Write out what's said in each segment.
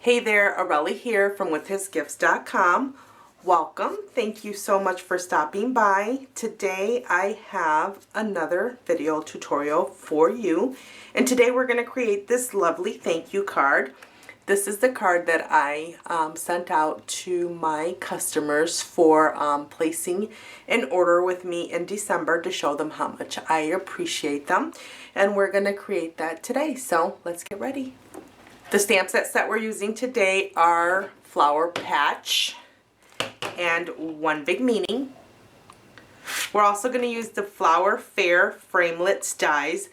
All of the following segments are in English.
Hey there, Aurelie here from withhisgifts.com. Welcome. Thank you so much for stopping by. Today I have another video tutorial for you, and today we're going to create this lovely thank you card. This is the card that I sent out to my customers for placing an order with me in December to show them how much I appreciate them, and we're going to create that today. So let's get ready. The stamp sets that we're using today are Flower Patch and One Big Meaning. We're also going to use the Flower Fair Framelits dies,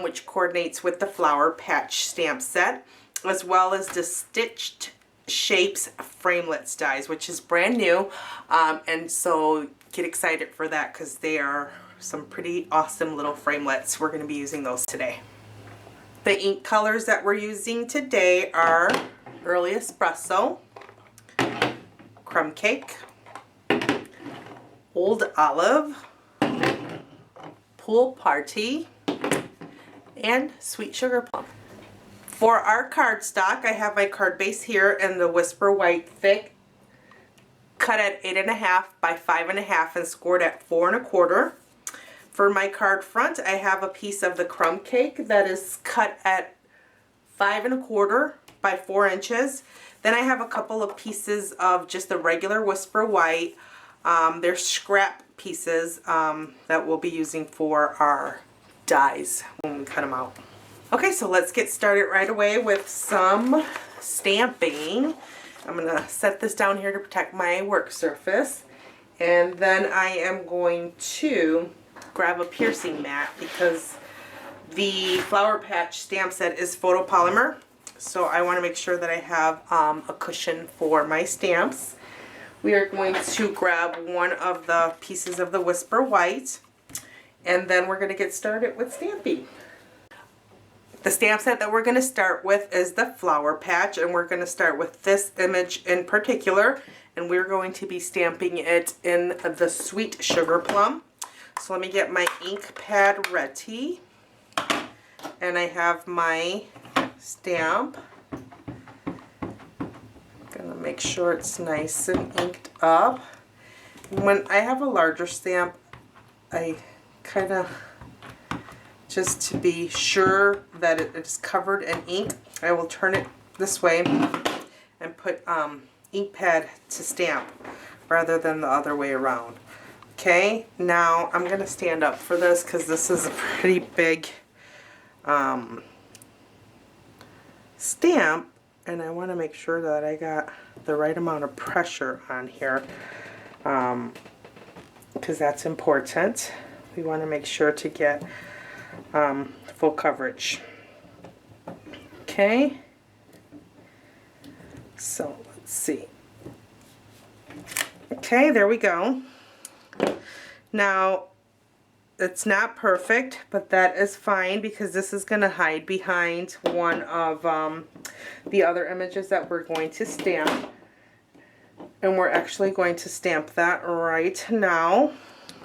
which coordinates with the Flower Patch stamp set, as well as the Stitched Shapes Framelits dies, which is brand new, and so get excited for that because they are some pretty awesome little framelits. We're going to be using those today. The ink colors that we're using today are Early Espresso, Crumb Cake, Old Olive, Pool Party, and Sweet Sugarplum. For our cardstock, I have my card base here in the Whisper White thick, cut at 8.5 by 5.5 and scored at 4 1/4. For my card front, I have a piece of the crumb cake that is cut at 5 1/4 by 4 inches. Then I have a couple of pieces of just the regular Whisper White. They're scrap pieces that we'll be using for our dies when we cut them out. Okay, so let's get started right away with some stamping. I'm going to set this down here to protect my work surface. And then I am going to grab a piercing mat because the Flower Patch stamp set is photopolymer, so I want to make sure that I have a cushion for my stamps. We are going to grab one of the pieces of the Whisper White, and then we're going to get started with stamping. The stamp set that we're going to start with is the Flower Patch, and we're going to start with this image in particular, and we're going to be stamping it in the Sweet Sugarplum. So let me get my ink pad ready, and I have my stamp. I'm gonna make sure it's nice and inked up. When I have a larger stamp, I kind of, just to be sure that it is covered in ink, I will turn it this way and put ink pad to stamp rather than the other way around. Okay, now I'm going to stand up for this because this is a pretty big stamp, and I want to make sure that I got the right amount of pressure on here because that's important. We want to make sure to get full coverage. Okay, so let's see. Okay, there we go. Now, it's not perfect, but that is fine because this is going to hide behind one of the other images that we're going to stamp. And we're actually going to stamp that right now.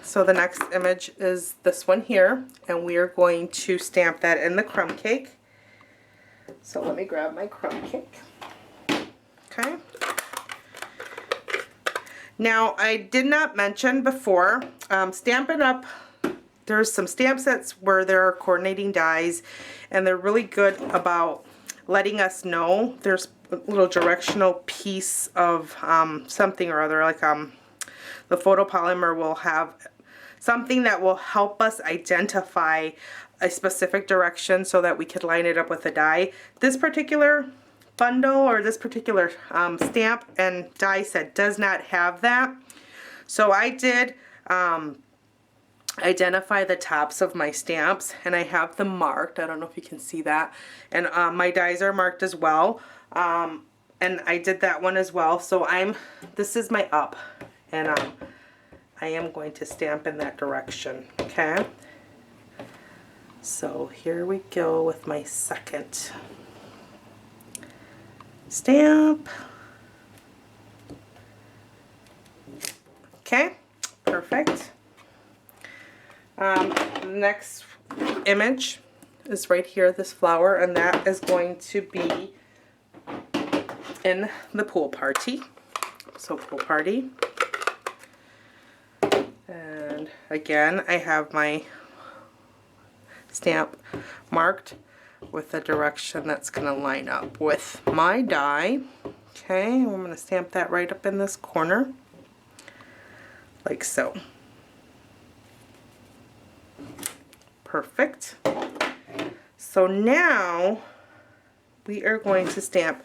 So the next image is this one here, and we are going to stamp that in the crumb cake. So let me grab my crumb cake. Okay. Now, I did not mention before, Stampin' Up!, there's some stamp sets where there are coordinating dies, and they're really good about letting us know. There's a little directional piece of something or other, like the photopolymer will have something that will help us identify a specific direction so that we could line it up with a die. This particular bundle or this particular stamp and die set does not have that. So I did identify the tops of my stamps, and I have them marked. I don't know if you can see that. And my dies are marked as well. And I did that one as well. So this is my up, and I am going to stamp in that direction. Okay. So here we go with my second stamp. Okay, perfect. Next image is right here, this flower, and that is going to be in the pool party. So pool party. And again, I have my stamp marked with the direction that's going to line up with my die. Okay, I'm going to stamp that right up in this corner, like so. Perfect. So now we are going to stamp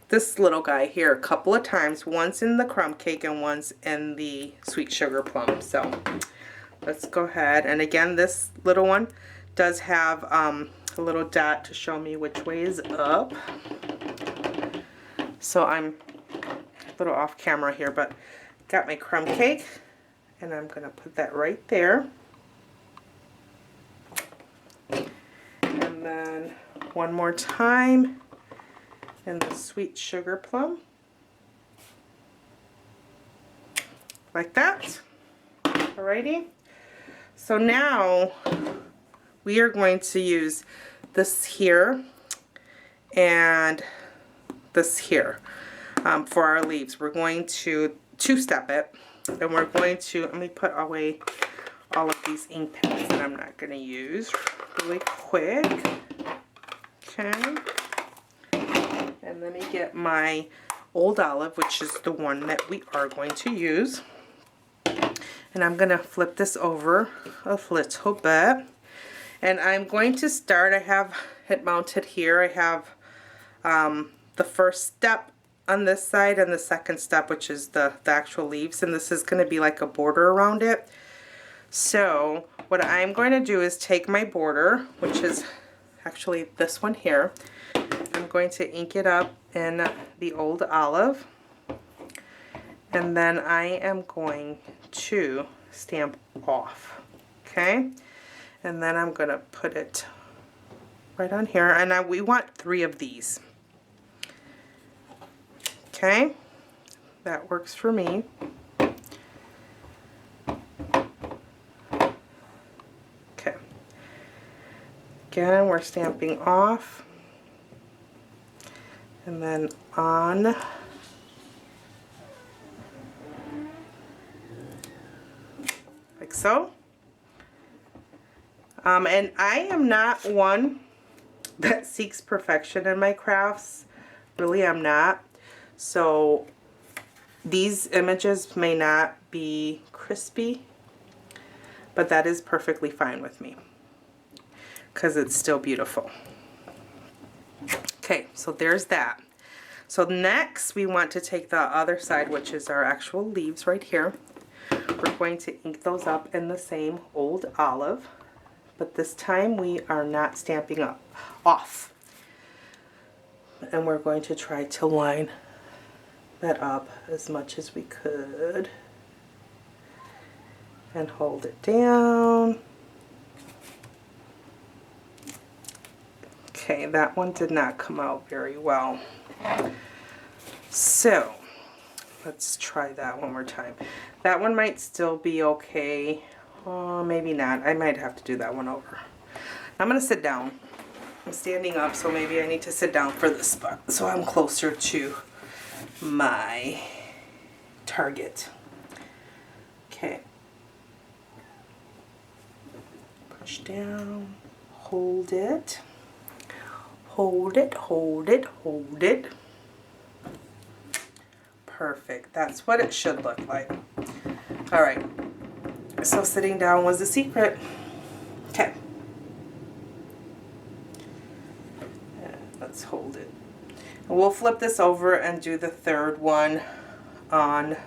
this little guy here a couple of times, once in the crumb cake and once in the sweet sugar plum. So let's go ahead, and again, this little one does have a little dot to show me which way is up. So I'm a little off camera here, but got my crumb cake, and I'm going to put that right there. And then one more time in the sweet sugar plum, like that. Alrighty. So now we are going to use this here and this here for our leaves. We're going to two-step it, and we're going to, let me put away all of these ink pens that I'm not going to use really quick. Okay. And let me get my Old Olive, which is the one that we are going to use. And I'm going to flip this over a little bit. And I'm going to start, I have it mounted here. I have the first step on this side and the second step, which is the actual leaves. And this is going to be like a border around it. So what I'm going to do is take my border, which is actually this one here. I'm going to ink it up in the Old Olive, and then I am going to stamp off, okay? And then I'm going to put it right on here, and we want 3 of these, okay? That works for me. Okay. Again, we're stamping off. And then on, like so. And I am not one that seeks perfection in my crafts. Really, I'm not. So these images may not be crispy, but that is perfectly fine with me because it's still beautiful. Okay, so there's that. So next we want to take the other side, which is our actual leaves right here. We're going to ink those up in the same Old Olive, but this time we are not stamping off. And we're going to try to line that up as much as we could and hold it down. Okay, that one did not come out very well. So let's try that one more time. That one might still be okay. Maybe not. I might have to do that one over. I'm going to sit down. I'm standing up, so maybe I need to sit down for this spot so I'm closer to my target. Okay. Push down. Hold it. Hold it, hold it, hold it. Perfect. That's what it should look like. All right. So sitting down was the secret. Okay. Let's hold it. And we'll flip this over and do the third one on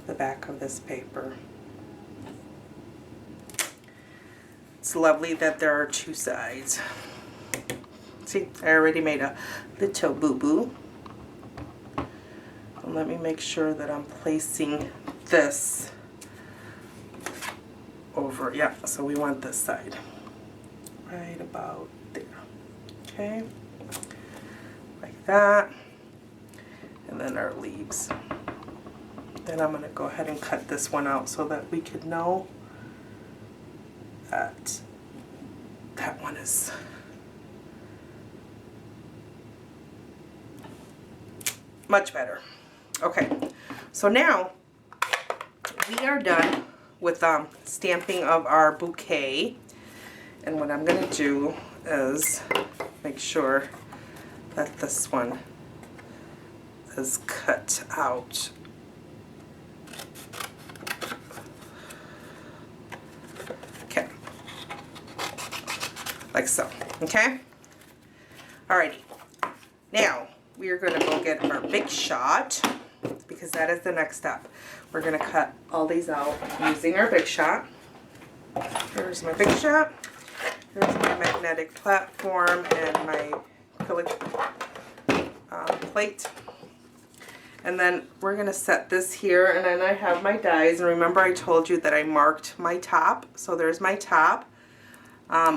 the back of this paper. It's lovely that there are 2 sides. See, I already made a little boo-boo. Let me make sure that I'm placing this over. Yeah, so we want this side. Right about there. Okay. Like that. And then our leaves. Then I'm going to go ahead and cut this one out so that we could know that that one is Much better. Okay, so now we are done with stamping of our bouquet. And what I'm going to do is make sure that this one is cut out. Okay, like so. Okay, alrighty. Now we are going to go get our Big Shot, because that is the next step. We're going to cut all these out using our Big Shot. Here's my Big Shot. Here's my magnetic platform and my acrylic plate. And then we're going to set this here, and then I have my dies. And remember I told you that I marked my top. So there's my top.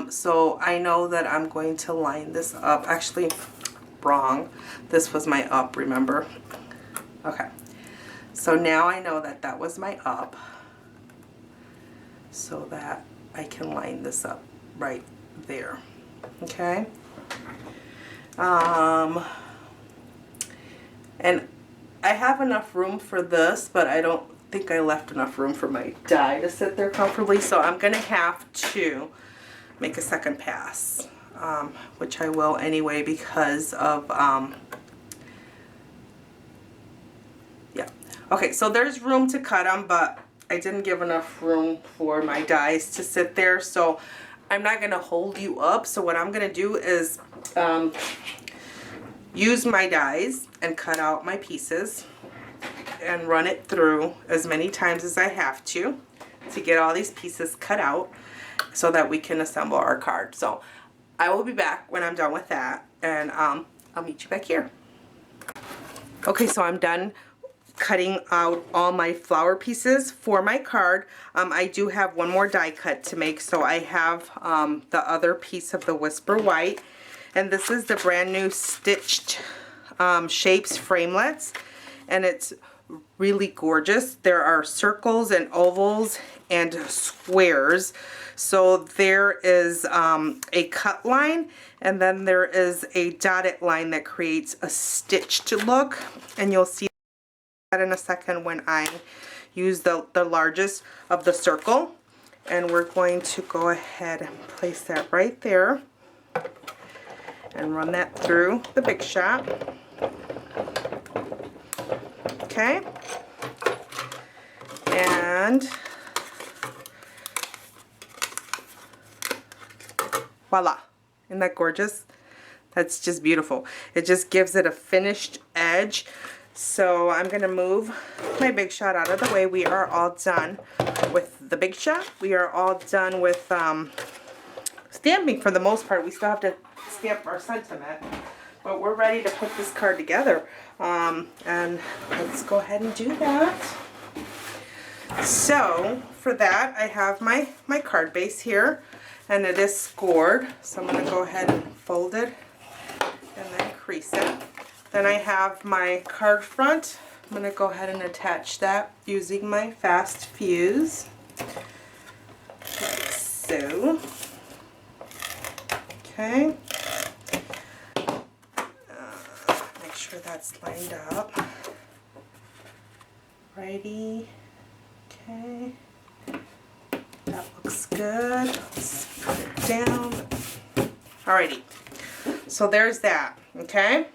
So I know that I'm going to line this up. Actually, wrong. This was my up, remember? Okay. So now I know that that was my up, so that I can line this up right there. Okay. And I have enough room for this, but I don't think I left enough room for my die to sit there comfortably, so I'm gonna have to make a second pass, which I will anyway because of yeah. Okay, so there's room to cut them, but I didn't give enough room for my dies to sit there, so I'm not gonna hold you up. So what I'm gonna do is use my dies and cut out my pieces and run it through as many times as I have to get all these pieces cut out so that we can assemble our card. So I will be back when I'm done with that, and I'll meet you back here. Okay, so I'm done cutting out all my flower pieces for my card. I do have one more die cut to make, so I have the other piece of the Whisper White, and this is the brand new Stitched Shapes Framelits, and it's really gorgeous. There are circles and ovals and squares. So there is a cut line, and then there is a dotted line that creates a stitched look, and you'll see that in a second when I use the largest of the circle. And we're going to go ahead and place that right there and run that through the Big Shot. Okay, and voila, isn't that gorgeous? That's just beautiful. It just gives it a finished edge. So I'm gonna move my Big Shot out of the way. We are all done with the Big Shot. We are all done with stamping for the most part. We still have to stamp our sentiment, but we're ready to put this card together. And let's go ahead and do that. So for that, I have my card base here, and it is scored. So I'm going to go ahead and fold it and then crease it. Then I have my card front. I'm going to go ahead and attach that using my fast fuse. Like so. Okay. Make sure that's lined up. Righty. Okay. That looks good. Let's put it down. Alrighty. So there's that. Okay.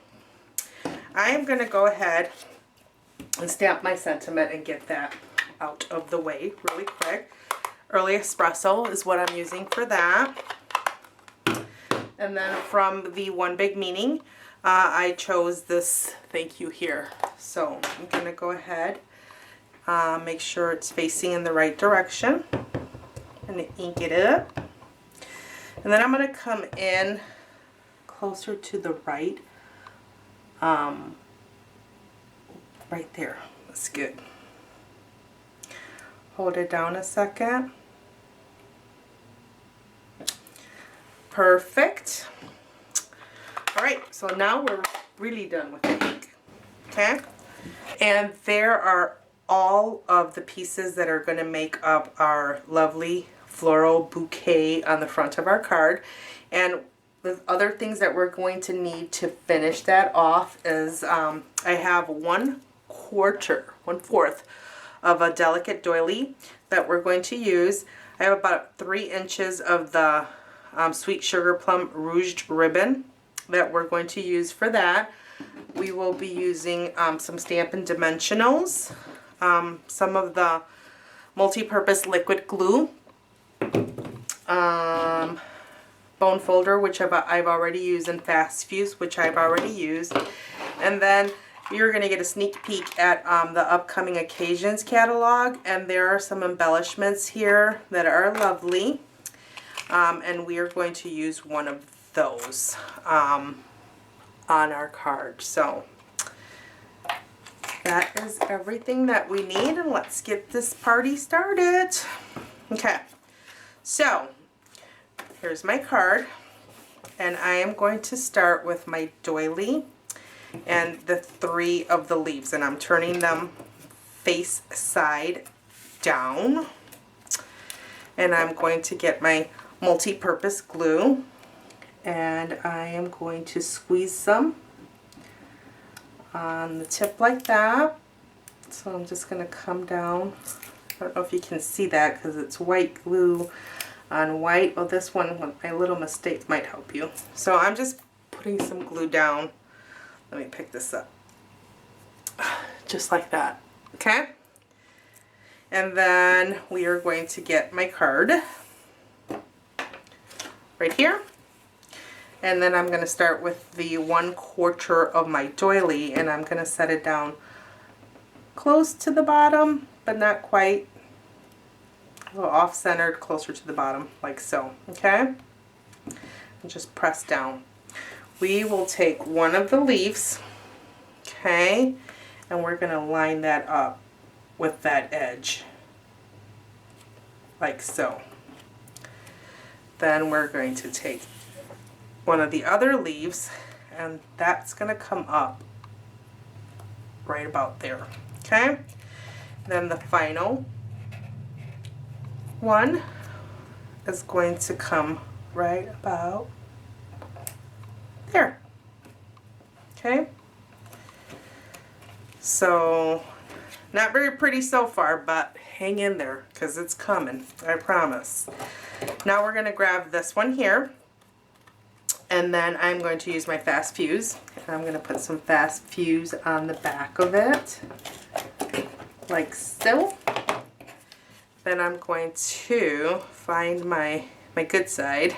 I am going to go ahead and stamp my sentiment and get that out of the way really quick. Early Espresso is what I'm using for that. And then from the One Big Meaning, I chose this thank you here. So I'm going to go ahead, make sure it's facing in the right direction, and ink it up. And then I'm going to come in closer to the right. Right there. That's good. Hold it down a second. Perfect. Alright, so now we're really done with the ink. Okay? And there are all of the pieces that are going to make up our lovely floral bouquet on the front of our card. And the other things that we're going to need to finish that off is I have 1/4 of a delicate doily that we're going to use. I have about 3 inches of the Sweet Sugarplum Ruched ribbon that we're going to use for that. We will be using some Stampin' Dimensionals, some of the multi-purpose liquid glue, bone folder, which I've already used, and fast fuse, which I've already used. And then you're going to get a sneak peek at the upcoming occasions catalog, and there are some embellishments here that are lovely, and we are going to use one of those on our card. So that is everything that we need, and let's get this party started. Okay, so here's my card, and I am going to start with my doily and the 3 of the leaves, and I'm turning them face side down, and I'm going to get my multi-purpose glue, and I am going to squeeze some on the tip like that. So I'm just going to come down. I don't know if you can see that because it's white glue on white. Well, this one, my little mistake might help you. So I'm just putting some glue down. Let me pick this up. Just like that. Okay? And then we are going to get my card right here. And then I'm going to start with the 1/4 of my doily, and I'm going to set it down close to the bottom, but not quite. A little off-centered, closer to the bottom, like so. Okay? And just press down. We will take one of the leaves, okay, and we're going to line that up with that edge, like so. Then we're going to take one of the other leaves, and that's going to come up right about there, okay? Then the final one is going to come right about there, okay? So, not very pretty so far, but hang in there because it's coming, I promise. Now we're going to grab this one here, and then I'm going to use my fast fuse, and I'm going to put some fast fuse on the back of it, like so. Then I'm going to find my good side,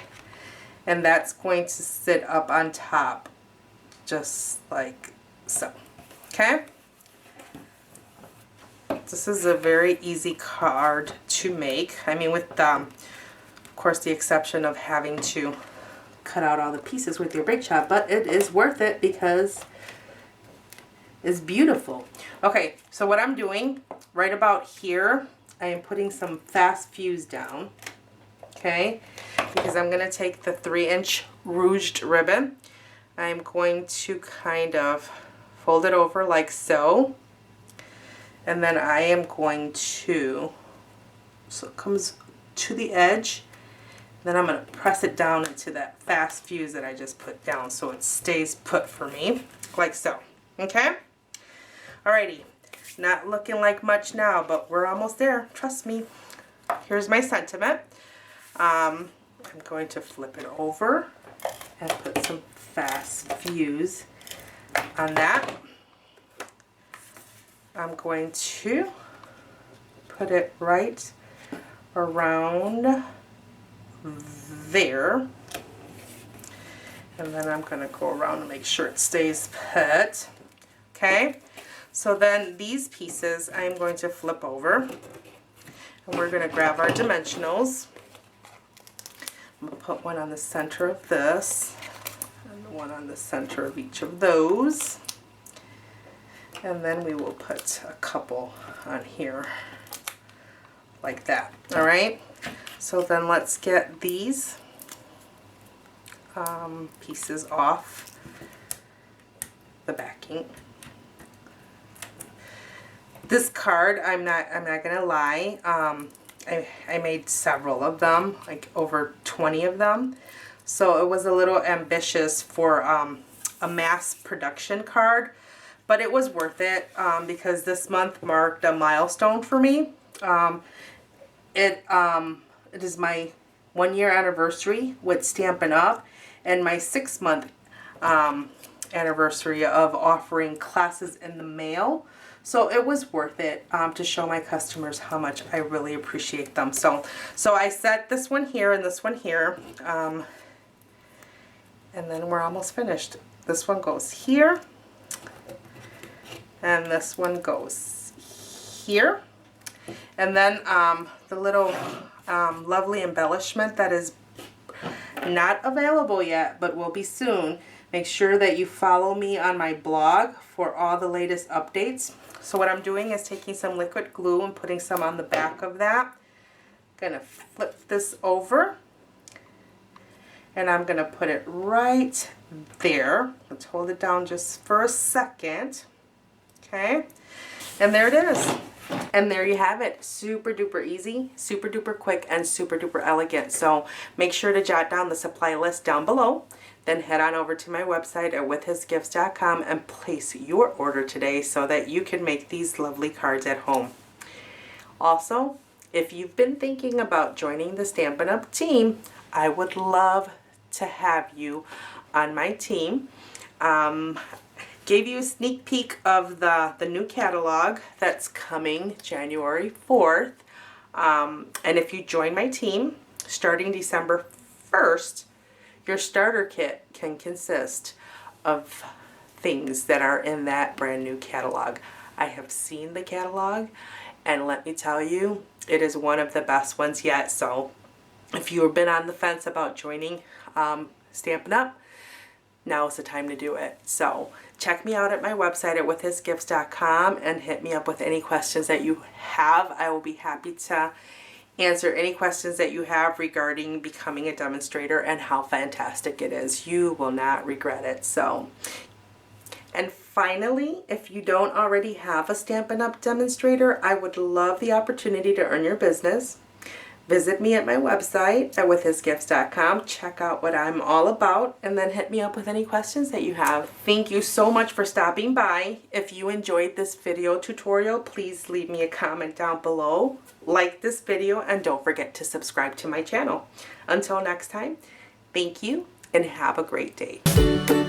and that's going to sit up on top, just like so. Okay? This is a very easy card to make. I mean, with of course the exception of having to cut out all the pieces with your brake shop, but it is worth it because it's beautiful. Okay, so what I'm doing right about here, I am putting some fast fuse down, okay, because I'm going to take the 3-inch Ruched ribbon. I'm going to kind of fold it over like so, and then I am going to, so it comes to the edge, then I'm going to press it down into that fast fuse that I just put down so it stays put for me, like so, okay? Alrighty, not looking like much now, but we're almost there, trust me. Here's my sentiment. I'm going to flip it over and put some fast fuse on that. I'm going to put it right around there, and then I'm going to go around and make sure it stays put. Okay, so then these pieces I'm going to flip over, and we're going to grab our dimensionals. I'm going to put one on the center of this, and one on the center of each of those, and then we will put a couple on here like that. All right, so then let's get these pieces off the backing. This card, I'm not gonna lie, I made several of them, like over 20 of them. So it was a little ambitious for a mass production card, but it was worth it because this month marked a milestone for me. It is my 1-year anniversary with Stampin' Up! And my 6-month anniversary of offering classes in the mail. So it was worth it to show my customers how much I really appreciate them. So I set this one here and this one here. And then we're almost finished. This one goes here. And this one goes here. And then the little lovely embellishment that is not available yet, but will be soon. Make sure that you follow me on my blog for all the latest updates. So what I'm doing is taking some liquid glue and putting some on the back of that. Gonna flip this over. And I'm gonna put it right there. Let's hold it down just for a second. Okay. And there it is. And there you have it. Super duper easy, super duper quick, and super duper elegant. So make sure to jot down the supply list down below. Then head on over to my website at withhisgifts.com and place your order today so that you can make these lovely cards at home. Also, if you've been thinking about joining the Stampin' Up! Team, I would love to have you on my team. Gave you a sneak peek of the new catalog that's coming January 4th. And if you join my team starting December 1st, your starter kit can consist of things that are in that brand new catalog. I have seen the catalog, and let me tell you, it is one of the best ones yet. So if you have been on the fence about joining Stampin' Up!, now is the time to do it. So check me out at my website at withhisgifts.com and hit me up with any questions that you have. I will be happy to answer any questions that you have regarding becoming a demonstrator and how fantastic it is. You will not regret it. So, and finally, if you don't already have a Stampin' Up! Demonstrator, I would love the opportunity to earn your business. Visit me at my website at withhisgifts.com. Check out what I'm all about, and then hit me up with any questions that you have. Thank you so much for stopping by. If you enjoyed this video tutorial, please leave me a comment down below. Like this video, and don't forget to subscribe to my channel. Until next time, thank you and have a great day.